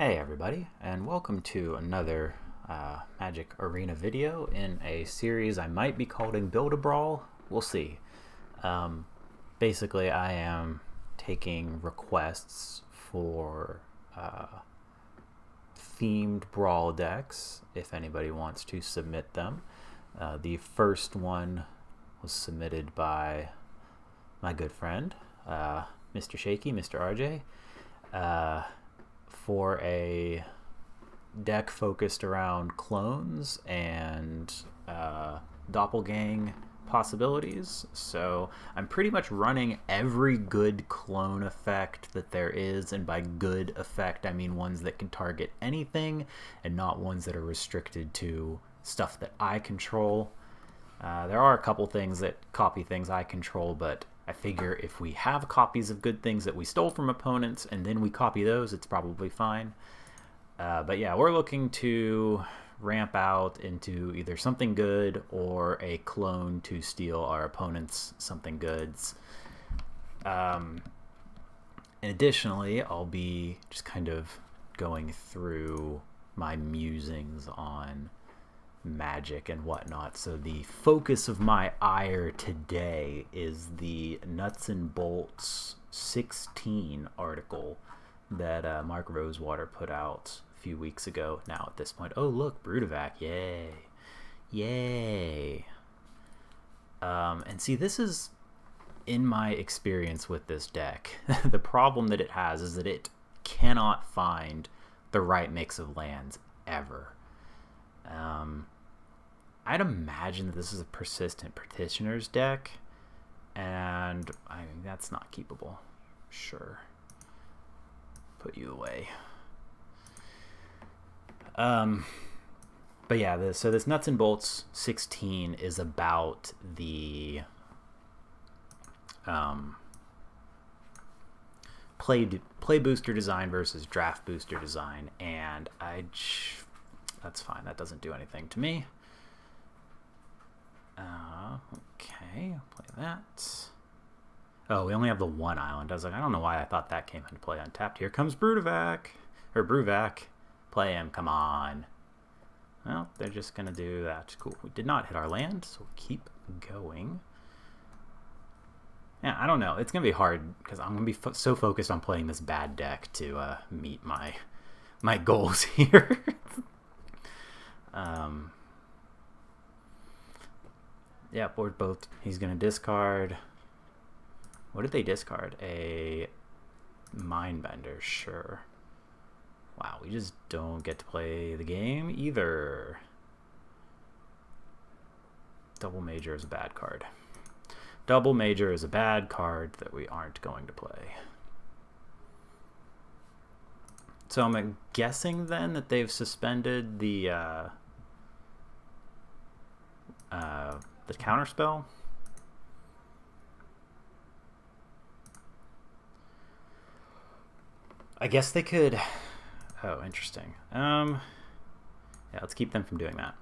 Hey everybody, and welcome to another Magic Arena video in a series I might be calling Build-a-Brawl. We'll see. Basically, I am taking requests for themed brawl decks, if anybody wants to submit them. The first one was submitted by my good friend, Mr. Shaky, Mr. RJ. For a deck focused around clones and doppelgang possibilities. So I'm pretty much running every good clone effect that there is, and by good effect I mean ones that can target anything and not ones that are restricted to stuff that I control. There are a couple things that copy things I control, but I figure if we have copies of good things that we stole from opponents and then we copy those, it's probably fine. But yeah, we're looking to ramp out into either something good or a clone to steal our opponent's something goods. And additionally, I'll be just kind of going through my musings on Magic and whatnot. So the focus of my ire today is the Nuts and Bolts 16 article that Mark Rosewater put out a few weeks ago. Now at this point, oh look, Brutavac, yay, yay. And see, this is, in my experience with this deck, the problem that it has is that it cannot find the right mix of lands ever. I'd imagine that this is a persistent petitioners deck, and I mean, that's not keepable. Sure. Put you away. But yeah, so this Nuts and Bolts 16 is about the play booster design versus draft booster design, and that's fine. That doesn't do anything to me. Okay, I'll play that. Oh, we only have the one island. I was like, I don't know why I thought that came into play untapped. Here comes Brutavac. Or Bruvac. Play him, come on. Well, they're just going to do that. Cool. We did not hit our land, so we'll keep going. Yeah, I don't know. It's going to be hard because I'm going to be so focused on playing this bad deck to meet my goals here. Yeah, board both. He's going to discard. What did they discard? A Mindbender, sure. Wow, we just don't get to play the game either. Double Major is a bad card. Double Major is a bad card that we aren't going to play. So I'm guessing then that they've suspended the counterspell. I guess they could. Oh, interesting. Yeah, let's keep them from doing that.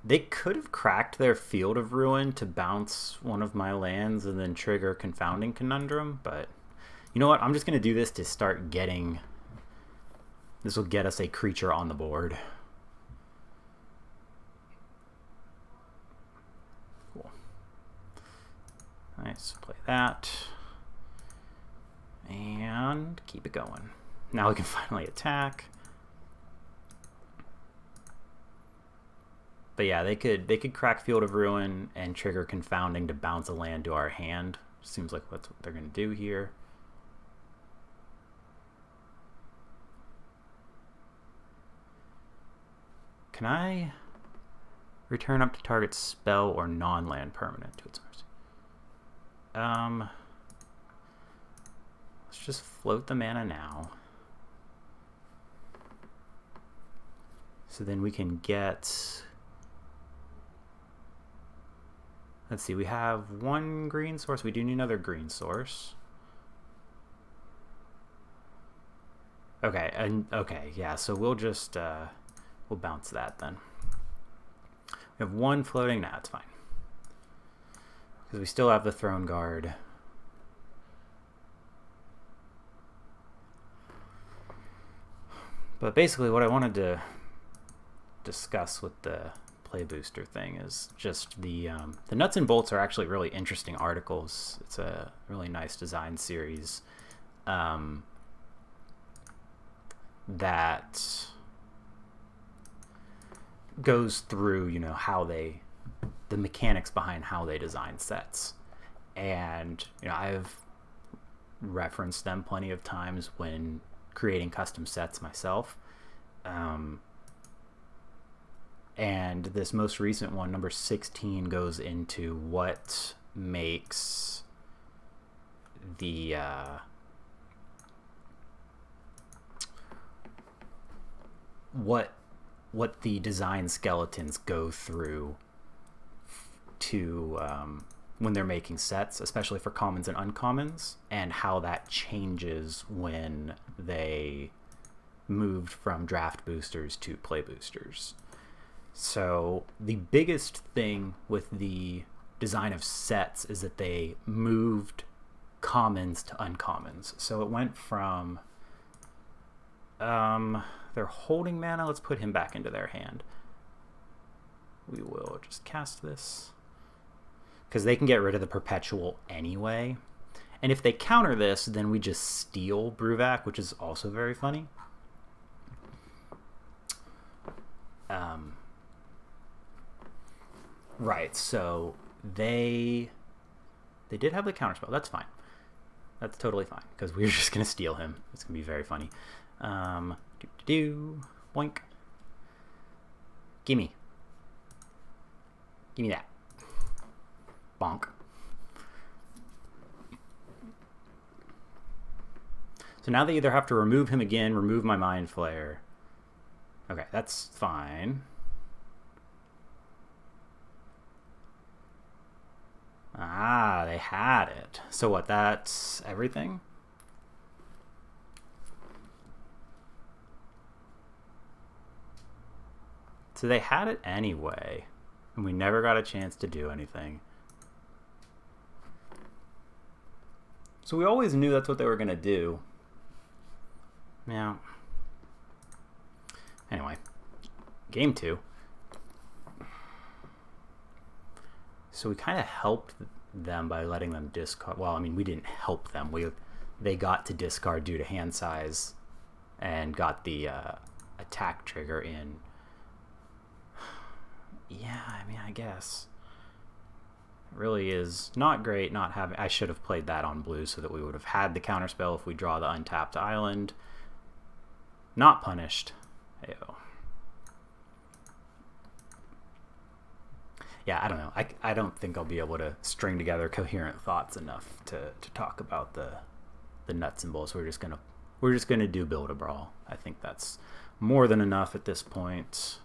They could have cracked their Field of Ruin to bounce one of my lands and then trigger Confounding Conundrum, but you know what? I'm just going to do this to start getting. This will get us a creature on the board. Nice, play that. And keep it going. Now we can finally attack. But yeah, they could crack Field of Ruin and trigger Confounding to bounce a land to our hand. Seems like that's what they're going to do here. Can I return up to target spell or non-land permanent to its mercy? Let's just float the mana now. So then we can get. Let's see, we have one green source. We do need another green source. Okay, and okay, yeah, so we'll just we'll bounce that then. We have one floating. Nah, it's fine. Because we still have the Throne Guard. But basically what I wanted to discuss with the play booster thing is just the nuts and bolts are actually really interesting articles. It's a really nice design series that goes through, you know, how the mechanics behind how they design sets. And, you know, I've referenced them plenty of times when creating custom sets myself. And this most recent one, number 16, goes into what makes the what the design skeletons go through to when they're making sets, especially for commons and uncommons, and how that changes when they moved from draft boosters to play boosters. So the biggest thing with the design of sets is that they moved commons to uncommons. So it went from they're holding mana. Let's put him back into their hand. We will just cast this because they can get rid of the perpetual anyway. And if they counter this, then we just steal Bruvac, which is also very funny. Right, so they did have the counterspell. That's fine. That's totally fine, because we're just going to steal him. It's going to be very funny. Boink. Gimme that. Bonk. So now they either have to remove him again, remove my Mind Flayer. Okay, that's fine. Ah, they had it. So what, that's everything? So they had it anyway, and we never got a chance to do anything. So we always knew that's what they were going to do. Yeah. Anyway, game 2. So we kind of helped them by letting them discard. Well, I mean, we didn't help them. They got to discard due to hand size and got the attack trigger in. Yeah, I mean, I guess. It really is not great not having... I should have played that on blue so that we would have had the counterspell if we draw the untapped island. Not punished. Ayo. Yeah, I don't know. I don't think I'll be able to string together coherent thoughts enough to talk about the nuts and bolts. We're just gonna do Build-a-Brawl. I think that's more than enough at this point.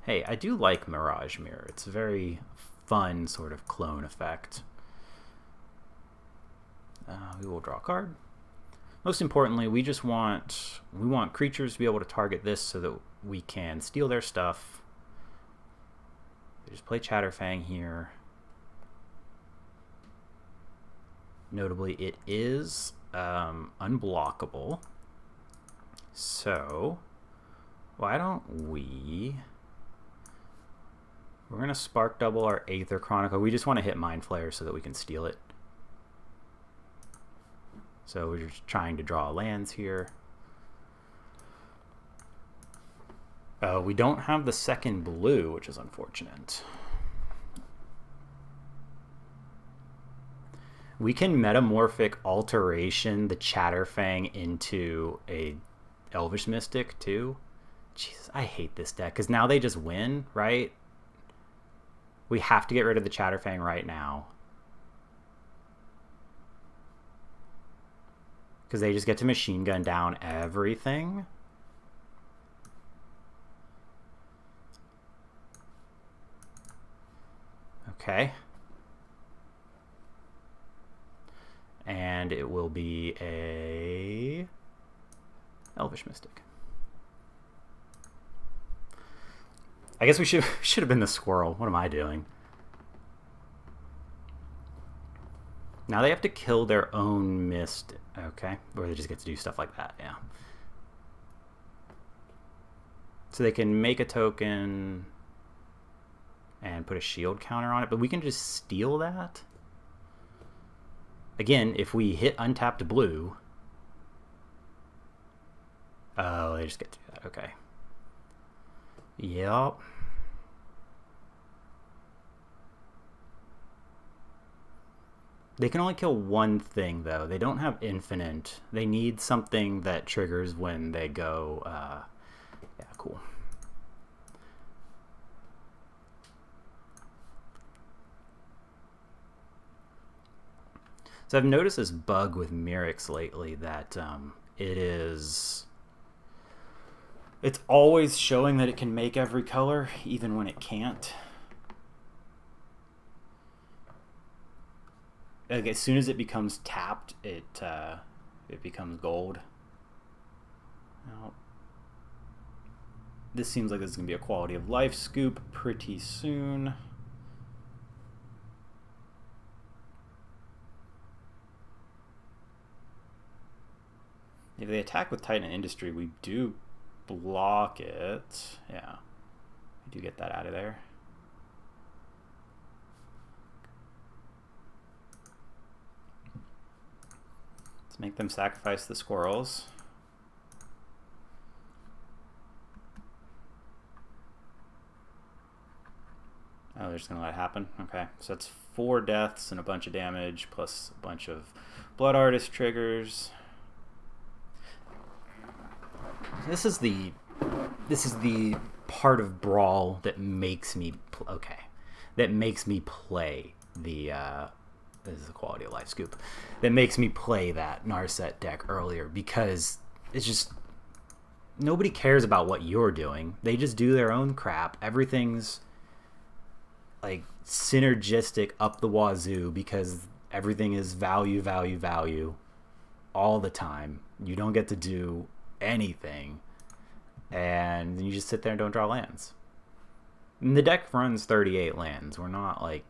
Hey, I do like Mirage Mirror. It's a very fun sort of clone effect. We will draw a card. Most importantly, we want creatures to be able to target this so that we can steal their stuff. Just play Chatterfang here. Notably, it is unblockable. So, why don't we... We're going to Spark Double our Aether Chronicle. We just want to hit Mind Flayer so that we can steal it. So we're just trying to draw lands here. We don't have the second blue, which is unfortunate. We can Metamorphic Alteration the Chatterfang into a Elvish Mystic too. Jesus, I hate this deck because now they just win, right? We have to get rid of the Chatterfang right now. Because they just get to machine gun down everything. Okay. And it will be a Elvish Mystic. I guess we should have been the squirrel. What am I doing? Now they have to kill their own mist. Okay. Or they just get to do stuff like that, yeah. So they can make a token and put a shield counter on it, but we can just steal that. Again, if we hit untapped blue... Oh, they just get to do that. Okay. Yep. They can only kill one thing, though. They don't have infinite. They need something that triggers when they go... yeah, cool. So I've noticed this bug with Moritte lately that it's always showing that it can make every color, even when it can't. Like, as soon as it becomes tapped, it becomes gold. Now, this seems like this is going to be a quality of life scoop pretty soon. If they attack with Titan Industry, we do block it. Yeah, we do get that out of there. Let's make them sacrifice the squirrels. Oh, they're just going to let it happen? Okay, so that's 4 deaths and a bunch of damage, plus a bunch of Blood Artist triggers. This is the part of Brawl that makes me play the this is a quality of life scoop that makes me play that Narset deck earlier, because it's just nobody cares about what you're doing. They just do their own crap. Everything's like synergistic up the wazoo because everything is value all the time. You don't get to do anything, and you just sit there and don't draw lands. And the deck runs 38 lands. We're not like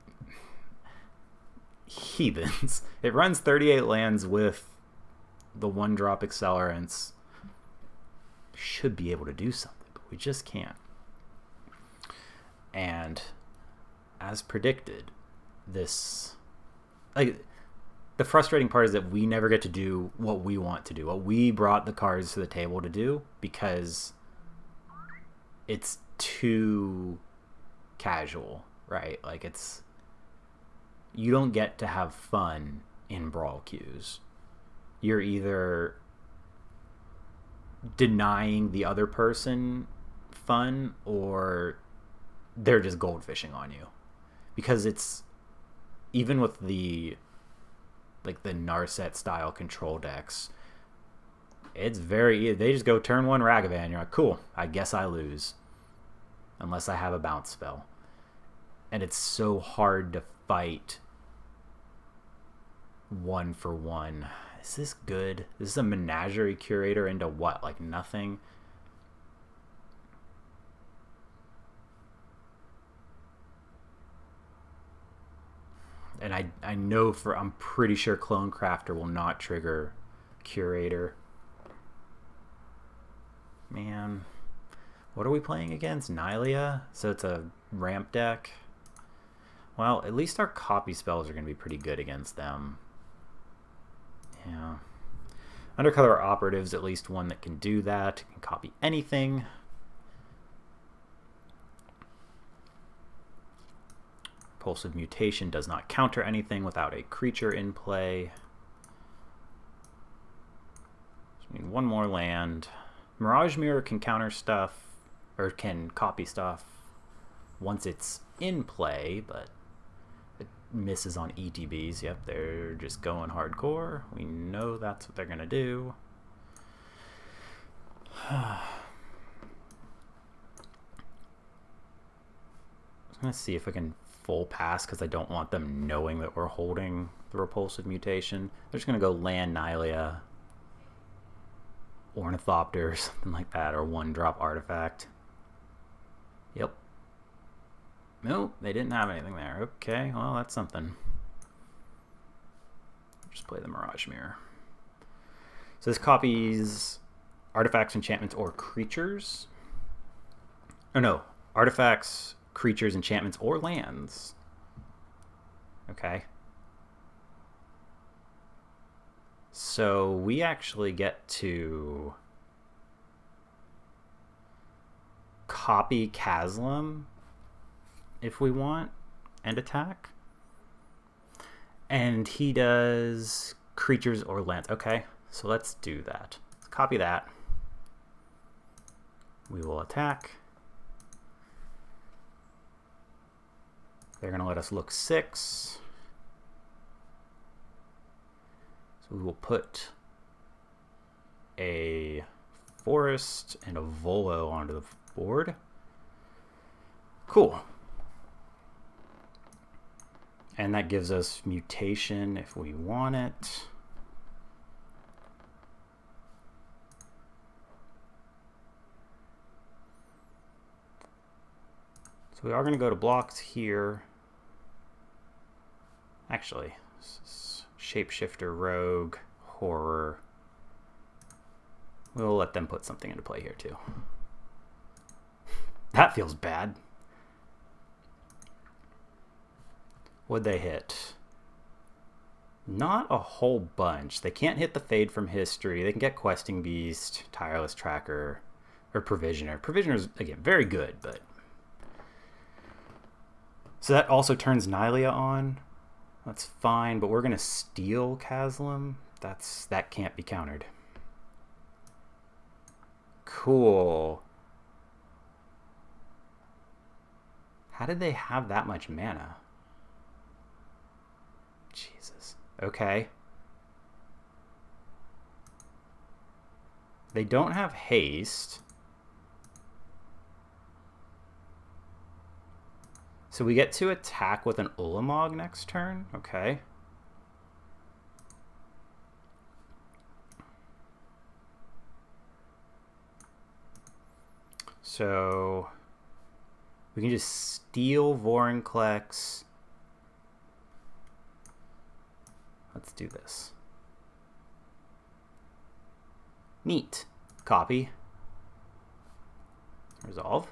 heathens. It runs 38 lands with the 1-drop accelerants. Should be able to do something, but we just can't. And as predicted, this, like, the frustrating part is that we never get to do what we want to do, what we brought the cards to the table to do, because it's too casual, right? Like, you don't get to have fun in Brawl queues. You're either denying the other person fun, or they're just goldfishing on you. Because it's, even with the Narset style control decks, it's very easy. They just go turn 1 Ragavan. You're like, cool, I guess I lose. Unless I have a bounce spell. And it's so hard to fight 1-for-1. Is this good? This is a Menagerie Curator into what? Like nothing? And I know I'm pretty sure Clone Crafter will not trigger Curator. Man. What are we playing against? Nylia? So it's a ramp deck. Well, at least our copy spells are going to be pretty good against them. Yeah. Undercolor Operative's at least one that can do that. Can copy anything. Propulsive Mutation does not counter anything without a creature in play. So we need 1 more land. Mirage Mirror can counter stuff, or can copy stuff once it's in play, but it misses on ETBs. Yep, they're just going hardcore. We know that's what they're going to do. I'm going to see if I can full pass, because I don't want them knowing that we're holding the Repulsive Mutation. They're just going to go land Nylia, Ornithopter, or something like that, or 1-drop Artifact. Yep. Nope, they didn't have anything there. Okay, well, that's something. Just play the Mirage Mirror. So this copies artifacts, enchantments, or creatures. Oh no, artifacts, creatures, enchantments, or lands. Okay. So we actually get to copy Kaslam if we want and attack. And he does creatures or lands. Okay, so let's do that. Let's copy that. We will attack. They're going to let us look 6. So we will put a forest and a Volo onto the board. Cool. And that gives us mutation if we want it. So we are going to go to blocks here. Actually, Shapeshifter, Rogue, Horror. We'll let them put something into play here too. That feels bad. What'd they hit? Not a whole bunch. They can't hit the Fade from History. They can get Questing Beast, Tireless Tracker, or Provisioner. Provisioner's, again, very good, but... So that also turns Nylea on. That's fine, but we're going to steal Kaslam. That can't be countered. Cool. How did they have that much mana? Jesus. Okay. They don't have haste. So we get to attack with an Ulamog next turn. Okay. So we can just steal Vorinclex. Let's do this. Neat. Copy. Resolve.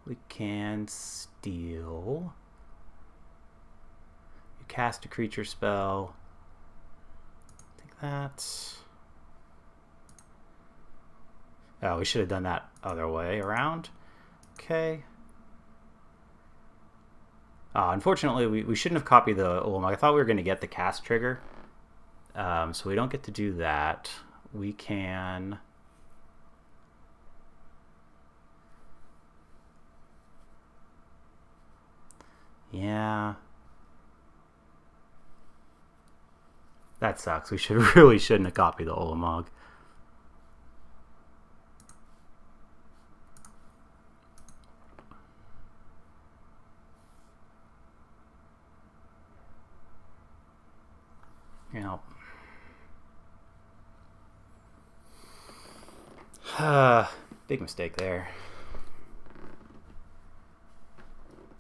We can steal. You cast a creature spell. Take that. Oh, we should have done that other way around. Okay. Unfortunately, we shouldn't have copied the Ulamog. I thought we were going to get the cast trigger. So we don't get to do that. We can... Yeah. That sucks. We really shouldn't have copied the Ulamog. Big mistake there.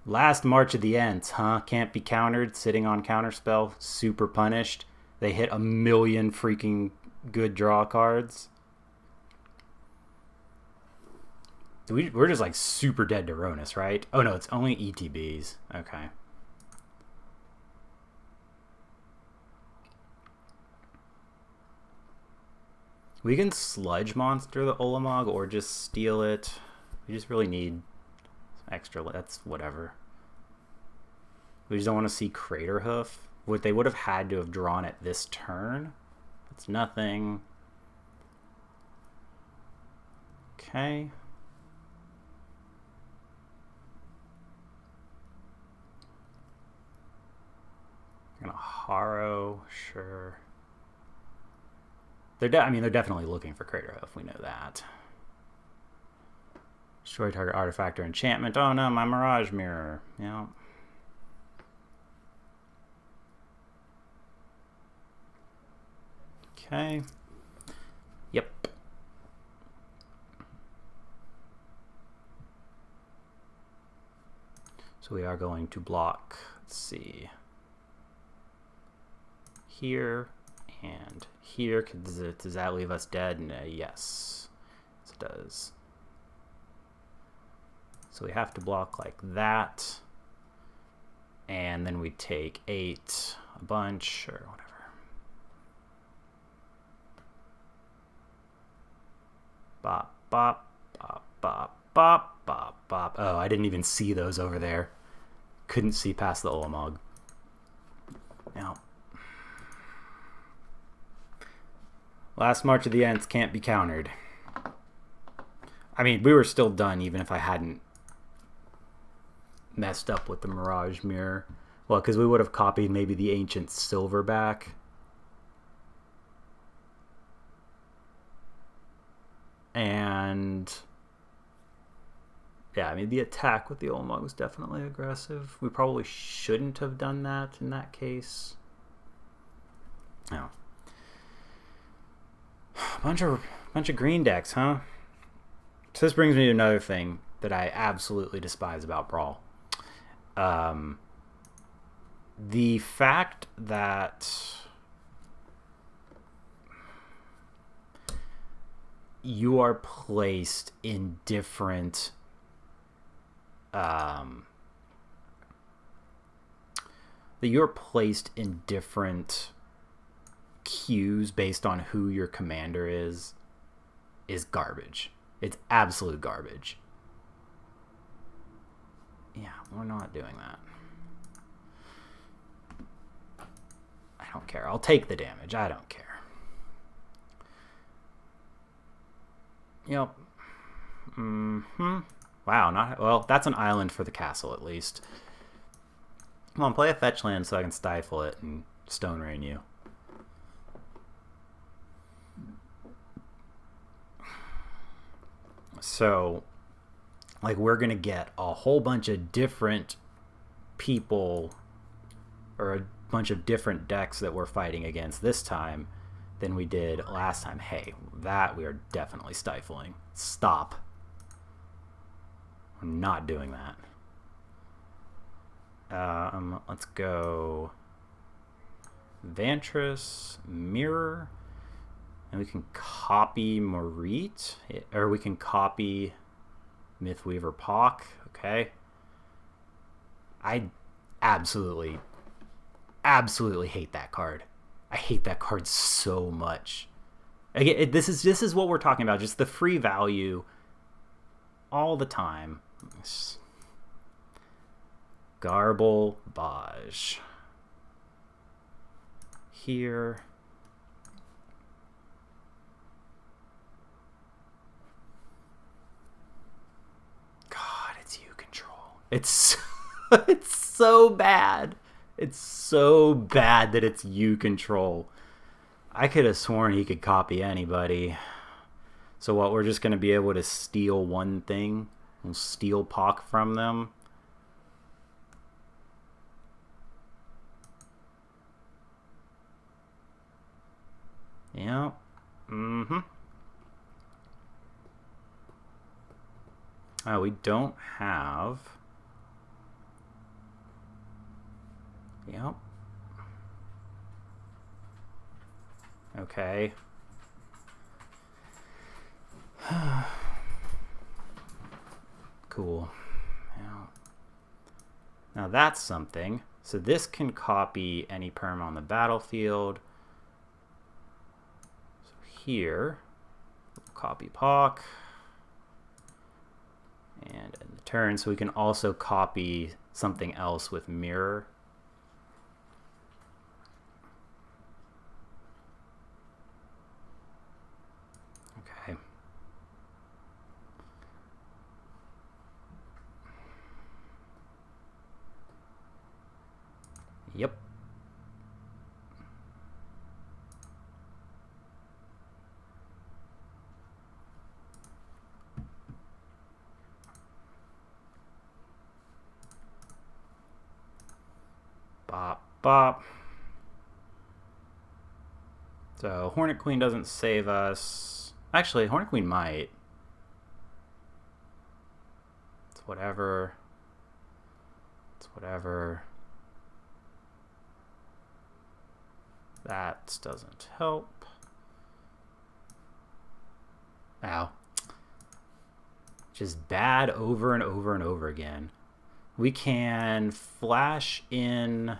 Last March of the Ents, huh? Can't be countered, sitting on counterspell, super punished. They hit 1,000,000 freaking good draw cards. We're just like super dead to Ronus, right? Oh no, it's only ETBs. Okay. We can Sludge Monster the Ulamog or just steal it. We just really need some extra. That's whatever. We just don't want to see Crater Hoof. What they would have had to have drawn it this turn. That's nothing. Okay. I'm gonna Harrow, sure. They're definitely looking for Crater Hoof. We know that. Destroy target artifact or enchantment. Oh no, my Mirage Mirror. Yeah. Okay. Yep. So we are going to block. Let's see. Here And here, does that leave us dead? Yes, it does. So we have to block like that. And then we take 8, a bunch, or whatever. Bop, bop, bop, bop, bop, bop, bop. Oh, I didn't even see those over there. Couldn't see past the Ulamog. Now, last March of the Ents can't be countered. I mean, we were still done even if I hadn't messed up with the Mirage Mirror. Well, because we would have copied maybe the Ancient Silverback. And yeah, I mean, the attack with the Ulamog was definitely aggressive. We probably shouldn't have done that in that case. No. Bunch of green decks, huh? So this brings me to another thing that I absolutely despise about Brawl. The fact that you are placed in different queues based on who your commander is garbage. It's absolute garbage. Yeah, we're not doing that. I don't care. I'll take the damage. I don't care. Yep. Wow, well, that's an island for the castle at least. Come on, play a fetch land so I can stifle it and Stone Rain you. So, like, we're going to get a whole bunch of different people or a bunch of different decks that we're fighting against this time than we did last time. Hey, that we are definitely stifling. Stop. We're not doing that. Let's go Vantress, Mirror, and we can copy Moritte, or we can copy Mythweaver Pock. Okay. I absolutely hate that card. I hate that card so much. Again, this is what we're talking about. Just the free value all the time. Garbage. Here. God, it's you control. It's it's so bad. It's so bad that it's you control. I could have sworn he could copy anybody. So what, we're just going to be able to steal one thing? We'll steal Pock from them? Yeah. Mm-hmm. Oh, we don't have... Yep. Okay. Cool. Now that's something. So this can copy any perm on the battlefield. So here, we'll copy Pock. And in the turn, so we can also copy something else with Mirror. Okay. Yep. Bop, bop. So Hornet Queen doesn't save us. Actually, Hornet Queen might. It's whatever. It's whatever. That doesn't help. Ow. Just bad over and over and over again. We can flash in...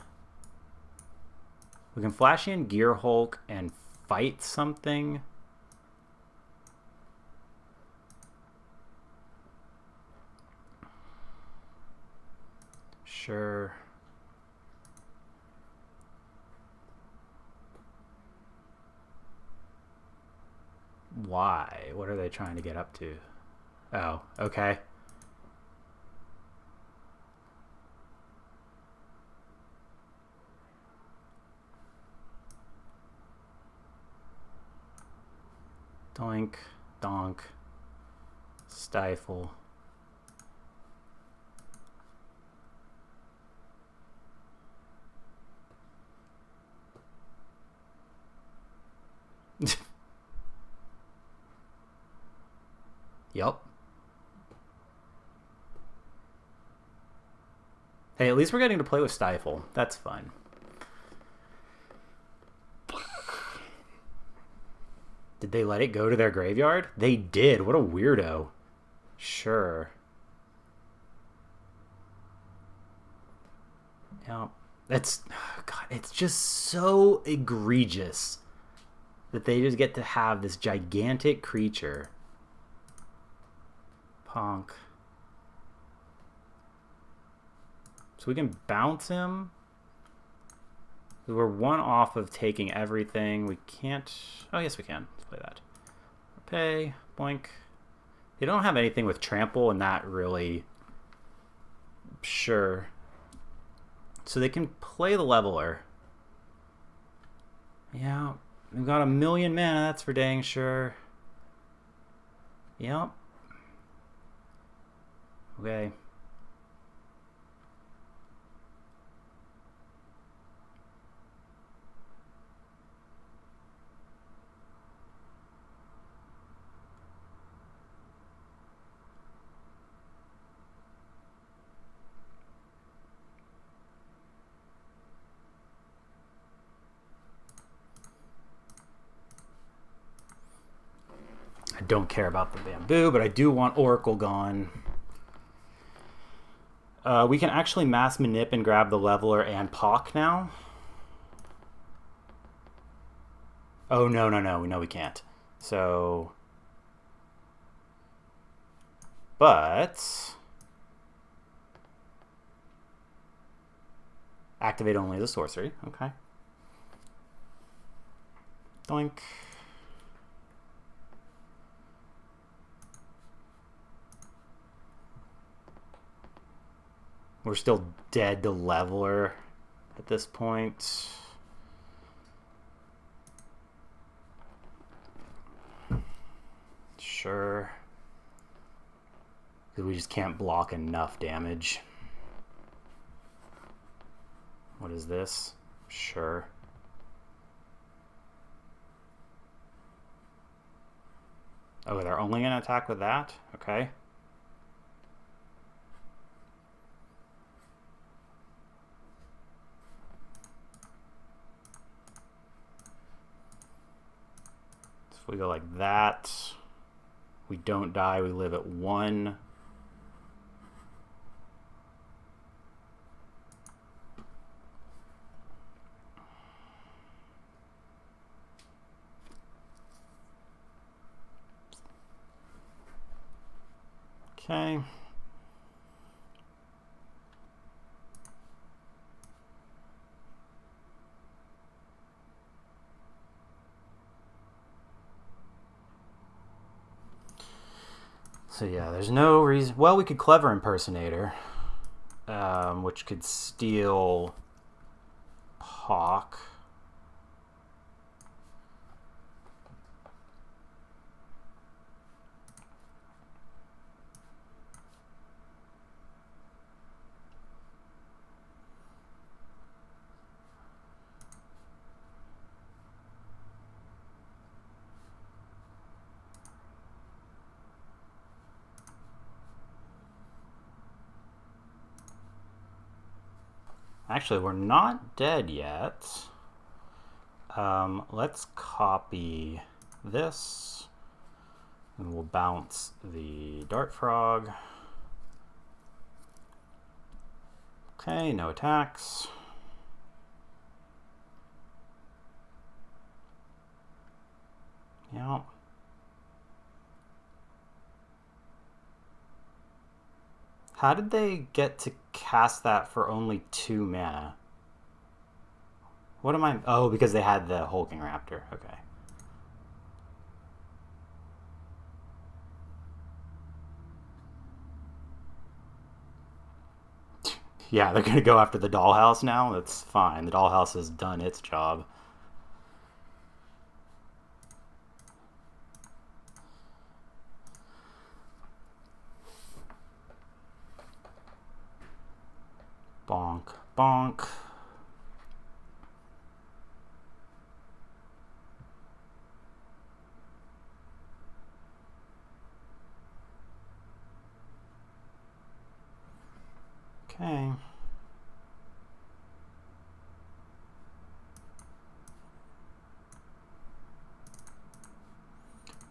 We can flash in Gear Hulk and fight something. Sure. Why? What are they trying to get up to? Oh, okay. Doink, donk, stifle. Yup. Hey, at least we're getting to play with Stifle. That's fun. Did they let it go to their graveyard? They did. What a weirdo. Sure. Yeah. That's... God, it's just so egregious that they just get to have this gigantic creature. Ponk. So we can bounce him. We're one off of taking everything. We can't... Oh, yes, we can. Let's play that. Pay. Boink. They don't have anything with trample, and that really... Sure. So they can play the leveler. Yeah. We've got 1,000,000 mana. That's for dang sure. Yep. Okay. I don't care about the bamboo, but I do want Oracle gone. We can actually mass manip and grab the leveler and Pock now. Oh, no, no, no. No, we can't. So... But... Activate only the sorcery. Okay. Doink. We're still dead to leveler at this point. Sure. Because we just can't block enough damage. What is this? Sure. Oh, they're only going to attack with that? Okay. If we go like that, we don't die, we live at 1. Okay. So yeah, there's no reason... Well, we could Clever Impersonator, which could steal Hawk. Actually, we're not dead yet. Let's copy this, and we'll bounce the Dart Frog. Okay, no attacks. Yeah. How did they get to cast that for only 2 mana? What am I... Oh, because they had the Hulking Raptor. Okay. Yeah, they're going to go after the dollhouse now? That's fine. The dollhouse has done its job. Bonk, bonk. Okay.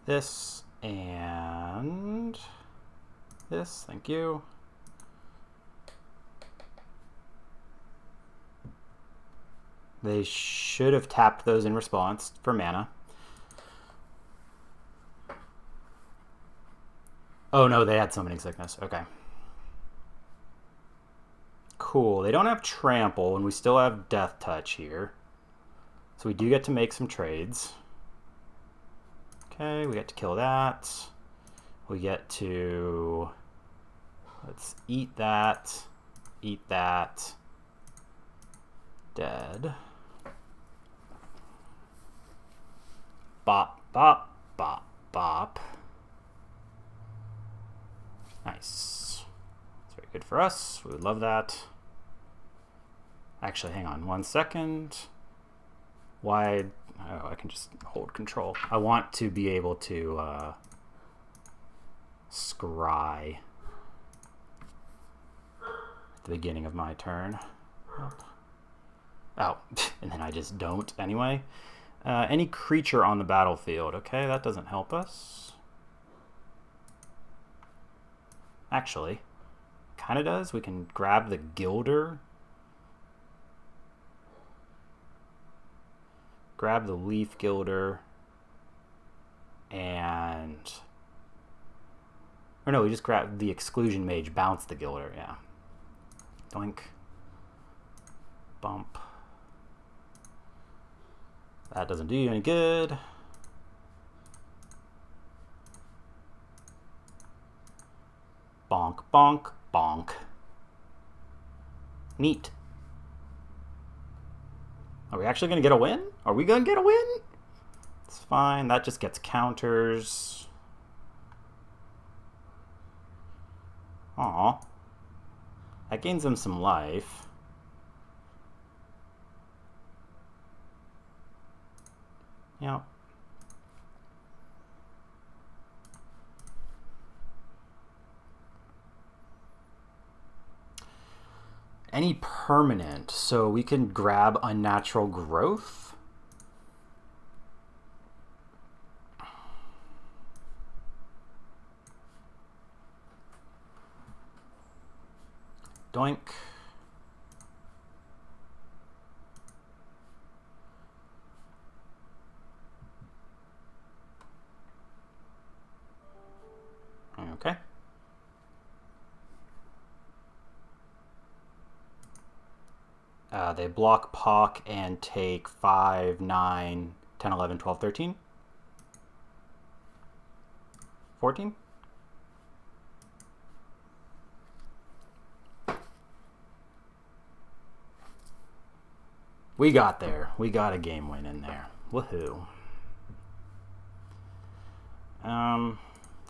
This and this, thank you. They should have tapped those in response for mana. Oh no, they had Summoning Sickness. Okay. Cool. They don't have Trample, and we still have Death Touch here. So we do get to make some trades. Okay, we get to kill that. We get to... Let's eat that. Eat that. Dead. Bop, bop, bop, bop. Nice. That's very good for us. We would love that. Actually, hang on 1 second. Why? Oh, I can just hold control. I want to be able to scry at the beginning of my turn. Oh, and then I just don't anyway. Any creature on the battlefield. Okay, that doesn't help us. Actually, kind of does. We can grab the Gilder. Grab the Leaf Gilder. And... Or no, we just grab the Exclusion Mage, bounce the Gilder, yeah. Doink. Bump. That doesn't do you any good. Bonk, bonk, bonk. Neat. Are we actually going to get a win? Are we going to get a win? It's fine. That just gets counters. Aw. That gains them some life. Yeah. Any permanent, so we can grab Unnatural Growth. Doink. Okay. They block Pock and take 5, 9, 10, 11, 12, 13. 14? We got there. We got a game win in there. Woohoo.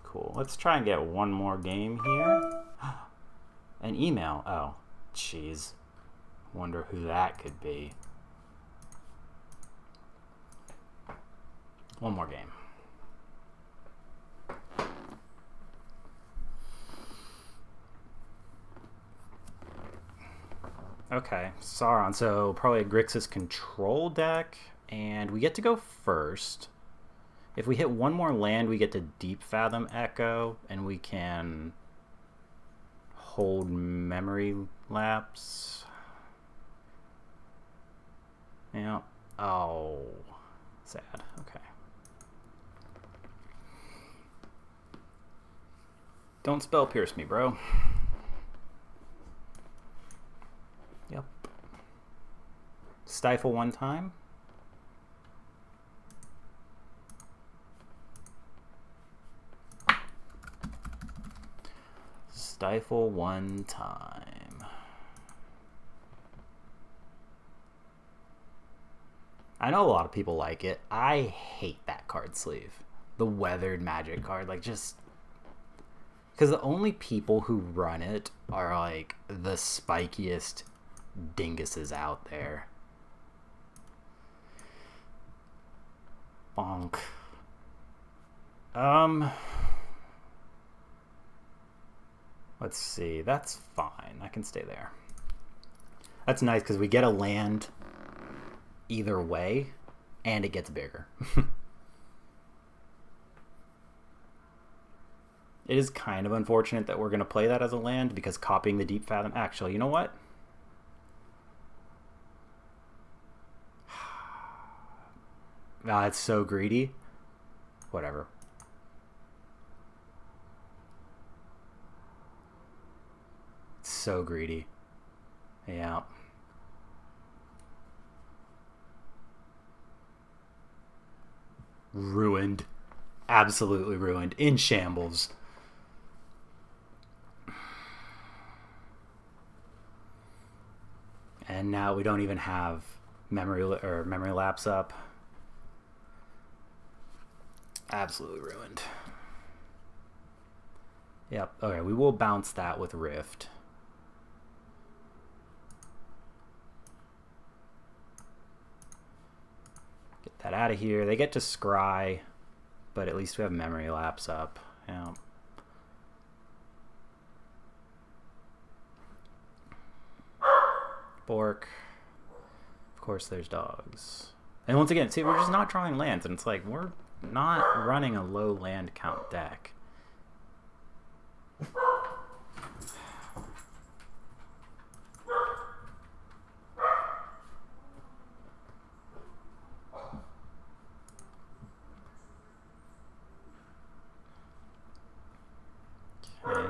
Cool. Let's try and get one more game here. An email. Oh, jeez. Wonder who that could be. One more game. Okay, Sauron. So probably a Grixis control deck, And we get to go first. If we hit one more land, we get to Deep Fathom Echo, and we can hold Memory Lapse. Yeah. Oh, sad. Okay. Don't spell pierce me, bro. Yep. Stifle one time. Stifle one time. I know a lot of people like it. I hate that card sleeve. The Weathered Magic card. Like, just... because the only people who run it are, like, the spikiest dinguses out there. Bonk. Let's see. That's fine. I can stay there. That's nice because we get a land either way, and it gets bigger. It is kind of unfortunate that we're going to play that as a land because copying the Deep Fathom... Actually, you know what? Ah, it's so greedy. Whatever. It's so greedy. Yeah. Ruined. Absolutely ruined. In shambles. And now we don't even have memory lapse up. Absolutely ruined. Yep. Okay, we will bounce that with Rift. Get that out of here. They get to scry, but at least we have memory lapse up. Yeah. Bork. Of course, there's dogs. And once again, see, we're just not drawing lands, and it's like, we're not running a low land count deck. Okay.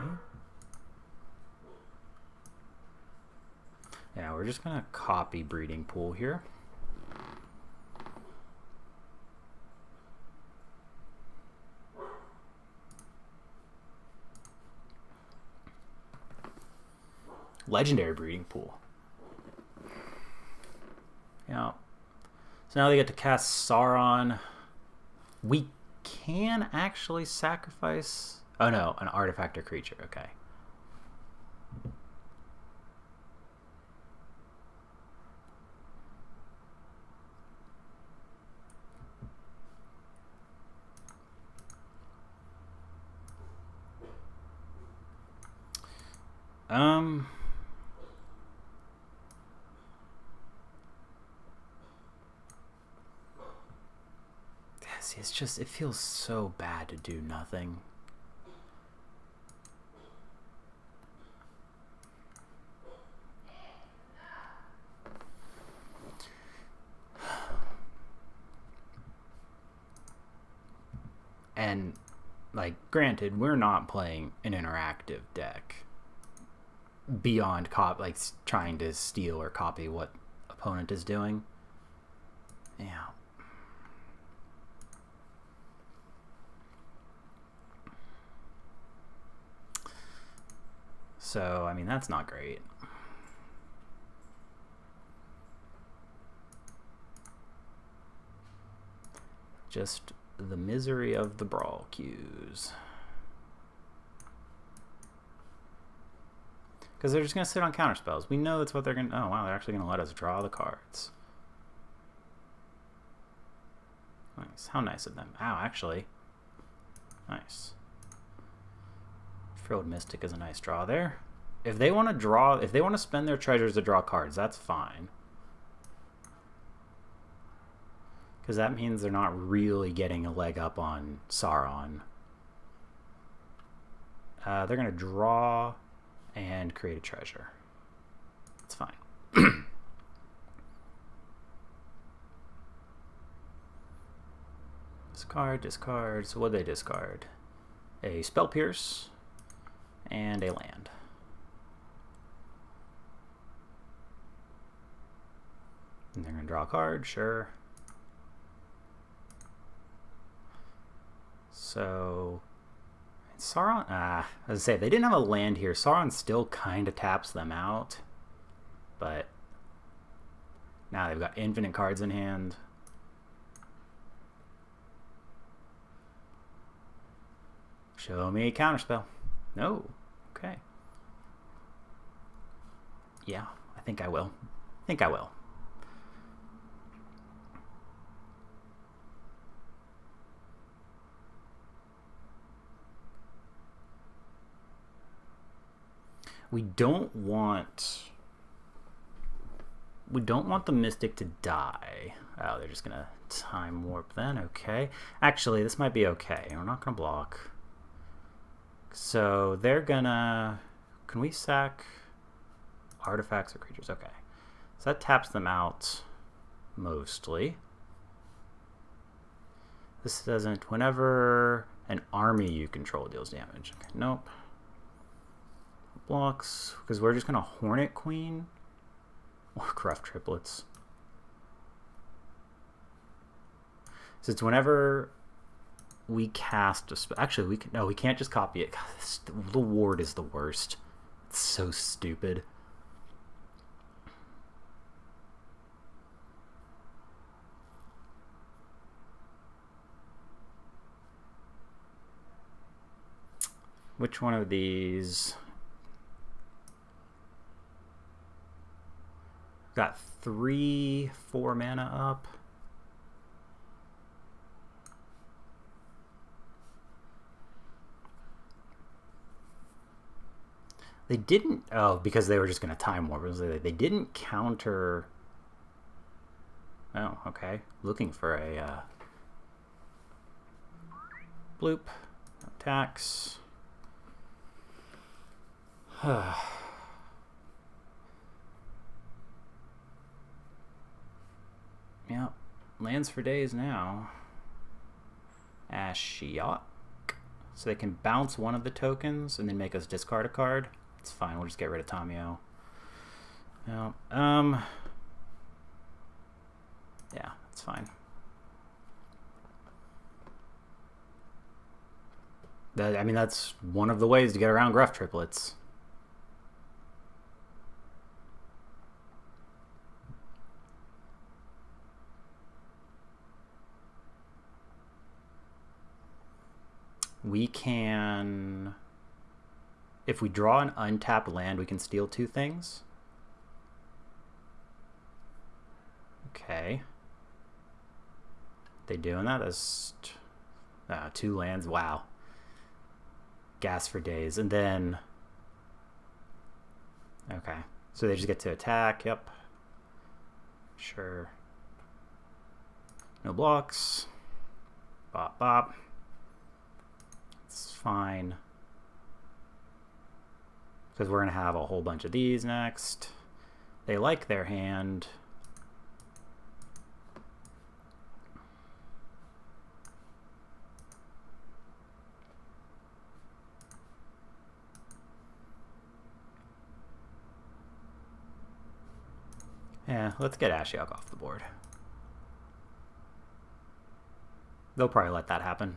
Yeah, we're just gonna copy Breeding Pool here. Legendary Breeding Pool. Yeah. So now they get to cast Sauron. We can actually sacrifice... Oh no, an artifact or creature. Okay. See, it's just, it feels so bad to do nothing. And, like, granted, we're not playing an interactive deck beyond like trying to steal or copy what opponent is doing. Yeah. So, I mean, that's not great. Just the misery of the brawl queues. Because they're just going to sit on counter spells. We know that's what they're going to... Oh, wow, they're actually going to let us draw the cards. Nice. How nice of them. Ow, actually. Nice. Frilled Mystic is a nice draw there. If they want to draw... If they want to spend their treasures to draw cards, that's fine. because that means they're not really getting a leg up on Sauron. They're going to draw and create a treasure. It's fine. Discard, discard. So what did they discard? A Spell Pierce and a land. And they're going to draw a card, sure. So Sauron, as I say, if they didn't have a land here, Sauron still kind of taps them out. But now they've got infinite cards in hand. Show me a counterspell. No. Okay. Yeah, I think I will. I think I will. We don't want the Mystic to die. Oh, they're just gonna time warp then. Okay. Actually, this might be okay. We're not gonna block. So they're gonna... Can we sack artifacts or creatures? Okay. So that taps them out mostly. This doesn't... Whenever an army you control deals damage. Okay, nope. Blocks, because we're just going to Hornet Queen or Gruff Triplets. So it's whenever we cast a spell. Actually, we can, no, we can't just copy it. God, the ward is the worst. It's so stupid. Which one of these? Got 3, 4 mana up. They didn't... Oh, because they were just going to time warp. They didn't counter... Oh, okay. Looking for a... Bloop. Attacks. Yeah, lands for days now. Ashiok. So they can bounce one of the tokens and then make us discard a card. It's fine, we'll just get rid of Tamio. No, yeah, it's fine. I mean, that's one of the ways to get around Gruff Triplets. We can, if we draw an untapped land, we can steal 2 things. Okay. They doing that? That's 2 lands. Wow. Gas for days. And then, okay. So they just get to attack. Yep. Sure. No blocks. Bop, bop. It's fine. Because we're going to have a whole bunch of these next. They like their hand. Yeah, let's get Ashiok off the board. They'll probably let that happen.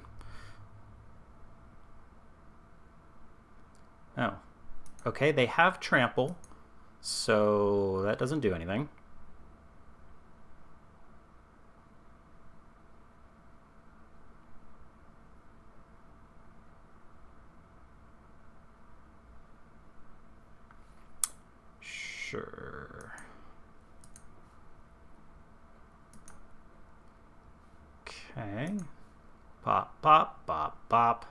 Oh. Okay, they have trample, so that doesn't do anything. Sure. Okay. Pop, pop, pop, pop.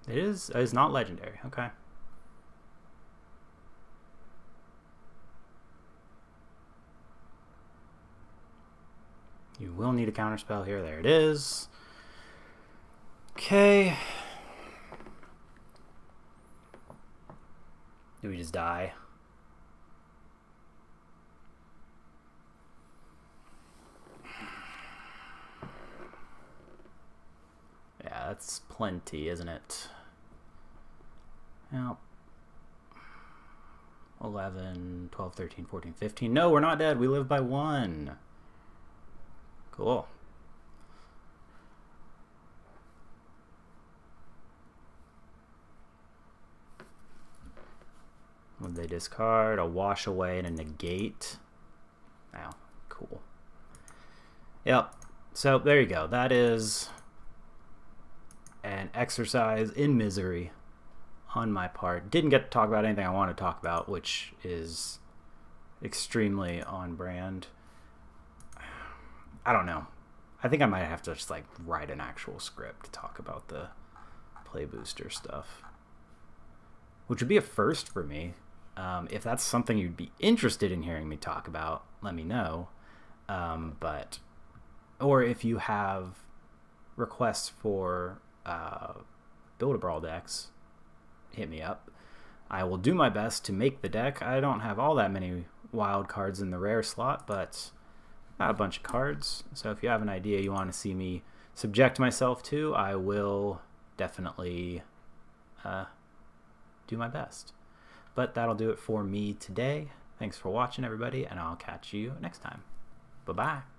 It is. It's not legendary. Okay. You will need a counterspell here. There it is. Okay. Do we just die? Yeah, that's plenty, isn't it? Yep. 11, 12, 13, 14, 15. No, we're not dead. We live by 1. Cool. When they discard, a wash away and a negate. Wow, cool. Yep. So there you go. That is an exercise in misery on my part. Didn't get to talk about anything I want to talk about, which is extremely on brand. I don't know. I think I might have to just like write an actual script to talk about the play booster stuff, which would be a first for me. If that's something you'd be interested in hearing me talk about, let me know. Or if you have requests for Build-a-Brawl decks, hit me up. I will do my best to make the deck. I don't have all that many wild cards in the rare slot, but got a bunch of cards. So if you have an idea you want to see me subject myself to, I will definitely do my best. But that'll do it for me today. Thanks for watching, everybody, and I'll catch you next time. Bye-bye.